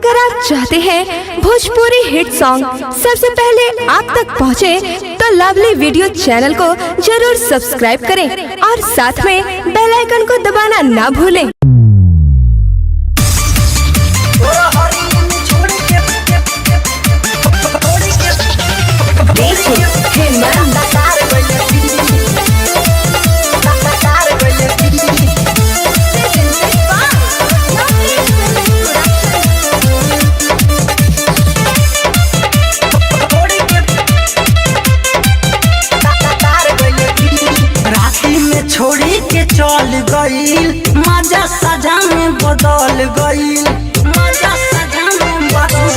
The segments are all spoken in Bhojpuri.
अगर आप चाहते हैं भोजपुरी हिट सॉन्ग सबसे पहले आप तक पहुंचे, तो लवली वीडियो चैनल को जरूर सब्सक्राइब करें और साथ में बेल आइकन को दबाना ना भूलें। छोड़ी के चल गईल, मजा सजा में बदल गईल, मजा सजा में बदल।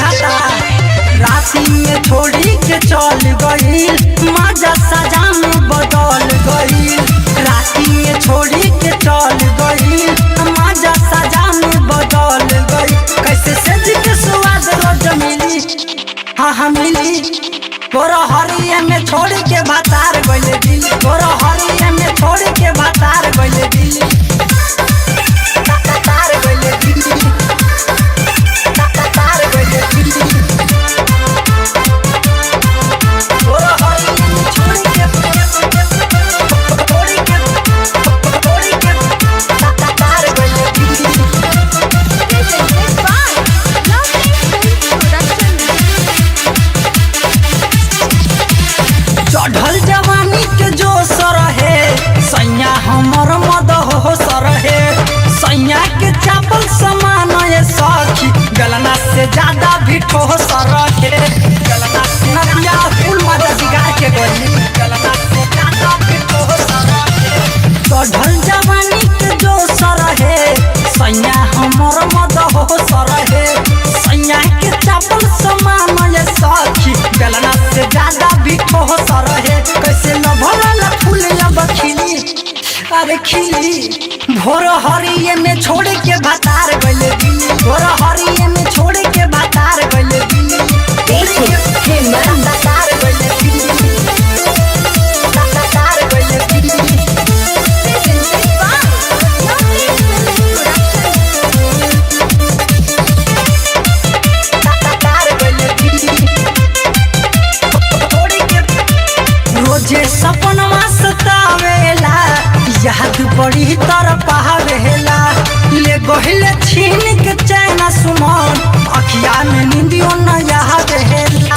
राती में छोड़ी के चल गईल, मजा सजा में बदल गईल। राती में छोड़ी के चल गईल, मजा सजा में बदल गईल। कैसे सज के स्वाद रोज मिली, हाँ मिली। तोरा हरिया में छोड़ के भातार गइले दिल, तोरा हरिया में छोड़ के भातार गइले दिल, भातार गइले दिल, भातार गइले दिल। तोरा हरिया में छोड़ के भातार गइले दिल। चढ़ल जवानी के जो सर है, सैया हमर मद हो सर है। सैया के चापल समान ये सखी, गलना से ज्यादा भी ठोस सर है। गलना से नदिया फूल मजा बिगाड़ के गली, गलना से ज्यादा भी ठोस सर है। चढ़ल जवानी के जो सर है, सैया हमर मद हो सर है। सैया के चापल समान ये सखी, गलना से ज्यादा भी ठोस सर है। कैसे लभला फूल अब खिली, अरे खिली। भोर हरिये में छोड़ के भातार गइले दिल, भोर हरिये में छोड़ के भातार गइले दिल। भातार गइले दिल, भातार गइले दिल। रोजे सपनवा सतावेला, याद बड़ी तरफ पावेला। ले गहिले छीन के चैना सुमन, अखिया में नींदियो न याद हेला।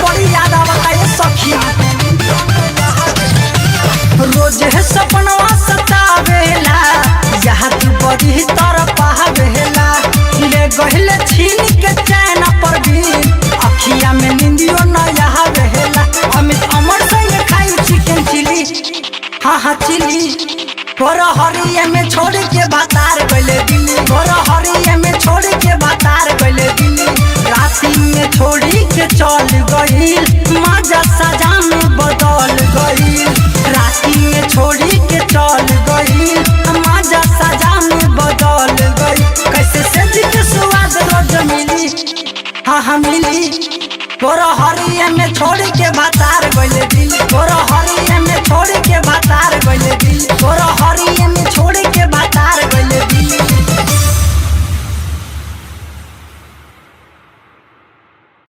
बड़ी याद आवता ये सखिया। रोजे सपनवा सतावेला, याद बड़ी तरफ पावेला। ले गहिले छीन के चैना पर भी, अखिया में नींदियो न याद हेला। अमित अमर संग खाई चिकन चिली, हाँ चिली। तोरा हरिया में छोड़ के भातार गइले दिल, तोरा हरिया में छोड़ के भातार गइले दिल। राती में छोड़ी के चल गईल, मजा सजा में बदल गईल। राती में छोड़ी के चल गईल, मजा सजा में बदल गईल। कैसे सज के स्वाद रोज मिली, हाँ मिली। तोरा हरिया में छोड़ के भातार गइले दिल, तोरा हरिया में छोड़ के भातार गइले दिल, तोरा